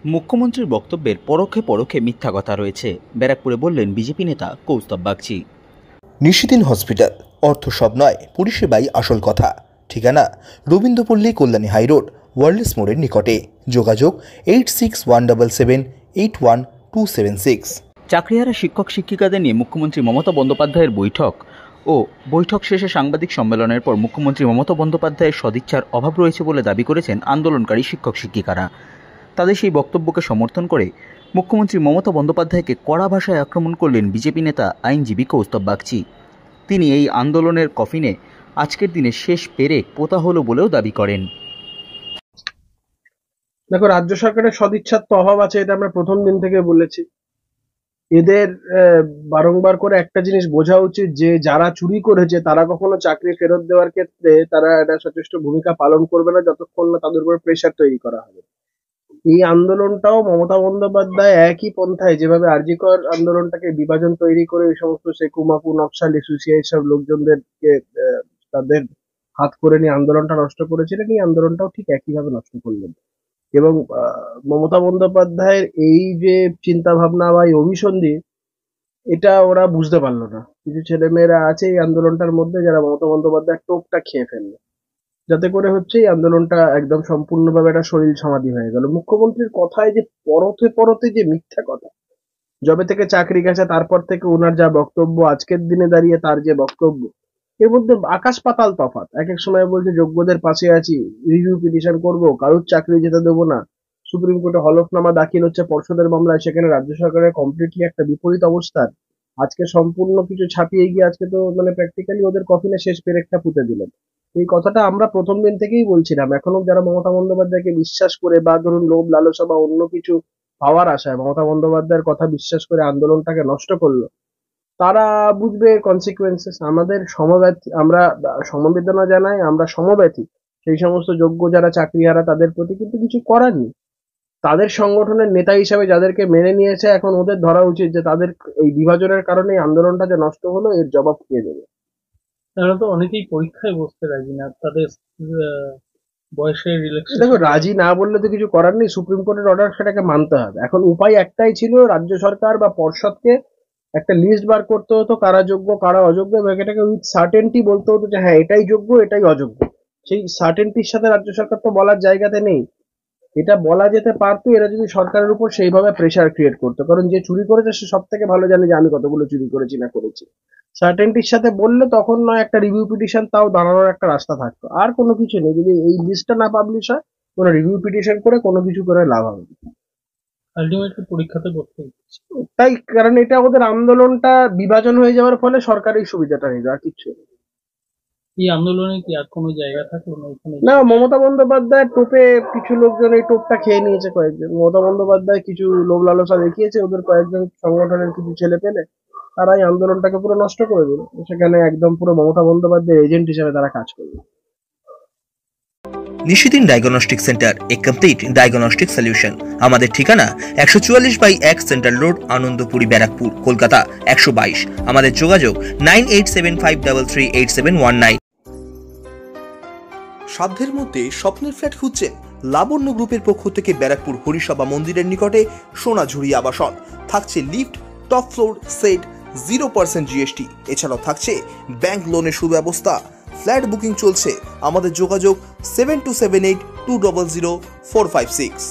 মুখ্যমন্ত্রীর বক্তব্যের পরোক্ষে পরোক্ষে মিথ্যা কথা রয়েছে, ব্যারাকপুরে বললেন বিজেপি নেতা কৌস্তব বাগচি। নিশিদিন হসপিটাল, অর্থ সব নয়, পরিষেবাই আসল কথা। ঠিকানা রবীন্দ্রপল্লী, কল্যাণী হাইরোড, ওয়ার্ল্ডস মোড়ের নিকটে। যোগাযোগ 8617781276। চাকরিহারা শিক্ষক শিক্ষিকাদের নিয়ে মুখ্যমন্ত্রী মমতা বন্দ্যোপাধ্যায়ের বৈঠক শেষে সাংবাদিক সম্মেলনের পর মুখ্যমন্ত্রী মমতা বন্দ্যোপাধ্যায়ের সদিচ্ছার অভাব রয়েছে বলে দাবি করেছেন আন্দোলনকারী শিক্ষক শিক্ষিকারা। তাদের সেই বক্তব্যকে সমর্থন করে মুখ্যমন্ত্রী মমতা বন্দ্যোপাধ্যায়কে কড়া ভাষায় আক্রমণ করলেন বিজেপি নেতা আইনজীবী কৌস্তব বাগচি। তিনি এই আন্দোলনের কফিনে আজকের দিনে শেষ পেরেক পোতা হলো বলেও দাবি করেন। দেখো, রাজ্য সরকারের সদিচ্ছার তো অভাব আছে, এটা আমরা প্রথম দিন থেকে বলেছি। এদের বারংবার করে একটা জিনিস বোঝা উচিত যে যারা চুরি করেছে তারা কখনো চাকরি ফেরত দেওয়ার ক্ষেত্রে তারা একটা যথেষ্ট ভূমিকা পালন করবে না যতক্ষণ না তাদের উপর প্রেশার তৈরি করা হবে। এই আন্দোলনটাও মমতা বন্দ্যোপাধ্যায় একই পন্থায় যেভাবে আরজিকর আন্দোলনটাকে বিভাজন তৈরি করে এই সমস্ত সেকুমাকু নকশাল এসোসিয়েট সব লোকজনদেরকে তাদের হাত করে নিয়ে আন্দোলনটা নষ্ট করেছিলেন, এই আন্দোলনটাও ঠিক একইভাবে নষ্ট করলেন। এবং মমতা বন্দ্যোপাধ্যায়ের এই যে চিন্তা ভাবনা বা এই অভিসন্ধি, এটা ওরা বুঝতে পারলো না। কিছু ছেলেমেয়েরা আছে এই আন্দোলনটার মধ্যে যারা মমতা বন্দ্যোপাধ্যায়ের টোপটা খেয়ে ফেললো, যাতে করে হচ্ছে এই আন্দোলনটা একদম সম্পূর্ণভাবে একটা শরীর সমাধি হয়ে গেল। মুখ্যমন্ত্রীর কথায় যে পরতে পরতে যে মিথ্যা কথা, যবে থেকে চাকরি গেছে তারপর থেকে ওনার যা বক্তব্য, আজকের দিনে দাঁড়িয়ে তার যে বক্তব্য, এর মধ্যে আকাশ পাতাল তফাৎ। এক এক সময় বলছে যোগ্যদের পাশে আছি, রিভিউ পিটিশন করব, কারোর চাকরি যেতে দেবো না, সুপ্রিম কোর্টে হলফনামা দাখিল হচ্ছে পর্ষদের মামলায়, সেখানে রাজ্য সরকারের কমপ্লিটলি একটা বিপরীত অবস্থান। আজকে সম্পূর্ণ কিছু ছাপিয়ে গিয়ে আজকে তো মানে প্র্যাকটিক্যালি ওদের কফিনে শেষ পেরেকটা পুঁতে দিলেন। এই কথাটা আমরা প্রথম দিন থেকেই বলছিলাম। এখনো যারা মমতা বন্দ্যোপাধ্যায়কে বিশ্বাস করে বা ধরুন লোভ লালসা বা অন্য কিছু পাওয়ার আশায় মমতা বন্দ্যোপাধ্যায়ের কথা বিশ্বাস করে আন্দোলনটাকে নষ্ট করলো, তারা বুঝবে কনসিকুয়েন্সেস। আমাদের আমরা সমবেদনা জানাই, আমরা সমব্যথী সেই সমস্ত যোগ্য যারা চাকরিহারা তাদের প্রতি, কিন্তু কিছু করার নেই। তাদের সংগঠনের নেতা হিসাবে যাদেরকে মেনে নিয়েছে, এখন ওদের ধরা উচিত যে তাদের এই বিভাজনের কারণে আন্দোলনটা যে নষ্ট হলো এর জবাব কে দেবে। তারা তো অনেকেই পরীক্ষায় বসতে রাজি না, তাদের বয়সের রিলেকশন। দেখো, রাজি না বললে তো কিছু করার নেই, সুপ্রিম কোর্টের অর্ডার সেটাকে মানতে হবে। এখন উপায় একটাই ছিল, রাজ্য সরকার বা পর্ষদকে একটা লিস্ট বার করতে হতো কারা যোগ্য কারা অযোগ্য, এবং এটাকে উইথ সার্টেনটি বলতে হতো যে হ্যাঁ এটাই যোগ্য এটাই অযোগ্য। সেই সার্টেনটির সাথে রাজ্য সরকার তো বলার জায়গাতে নেই। এটা বলা যেতে পারতো এরা যদি সরকারের উপর সেইভাবে প্রেশার ক্রিয়েট করতো, কারণ যে চুরি করেছে সে সব থেকে ভালো জানে যে আমি কতগুলো চুরি করেছি না করেছি। সার্টেনটির সাথে বললে তখন নয় একটা রিভিউ পিটিশন তাও দাঁড়ানোর একটা রাস্তা থাকতো। আর কোনো কিছু নেই, যদি এই লিস্টটা না পাবলিশ হয় কোনো রিভিউ পিটিশন করে কোনো কিছু করে লাভ হবে না। আলটিমেটলি পরীক্ষাতে বসতে তাই, কারণ এটা ওদের আন্দোলনটা বিভাজন হয়ে যাওয়ার ফলে সরকারের সুবিধাটা নিল, আর কিচ্ছু নেই। এই আন্দোলনে কি আর কোনো জায়গা থাকে না, মমতা বন্দ্যোপাধ্যায়ের টোপে কিছু লোকজন এই টোপটা খেয়ে নিয়েছে। কয়েকজন মমতা বন্দ্যোপাধ্যায় কিছু লোভ লালসা দেখিয়েছে, ওদের কয়েকজন সংগঠনের কিছু ছেলে পেলে তারাই আন্দোলনটাকে পুরো নষ্ট করে দিল। সেখানে একদম পুরো মমতা বন্দ্যোপাধ্যায়ের এজেন্ট হিসেবে তারা কাজ করবে। নিশিদিন ডায়াগনস্টিক সেন্টার, এ কমপ্লিট ডায়াগনস্টিক সলিউশন। আমাদের ঠিকানা 144/1 সেন্ট্রাল রোড, আনন্দপুরি, ব্যারাকপুর, কলকাতা 122। আমাদের যোগাযোগ 9875338719। সাধ্যের মধ্যে স্বপ্নের ফ্ল্যাট খুঁজছেন? লাবণ্য গ্রুপের পক্ষ থেকে ব্যারাকপুর হরিসভা মন্দিরের নিকটে সোনাঝুরি আবাসন। থাকছে lift, top floor, set, 0% GST। এছাড়াও থাকছে ব্যাংক লোনের সুব্যবস্থা। ফ্ল্যাট বুকিং চলছে। আমাদের যোগাযোগ 7278200456।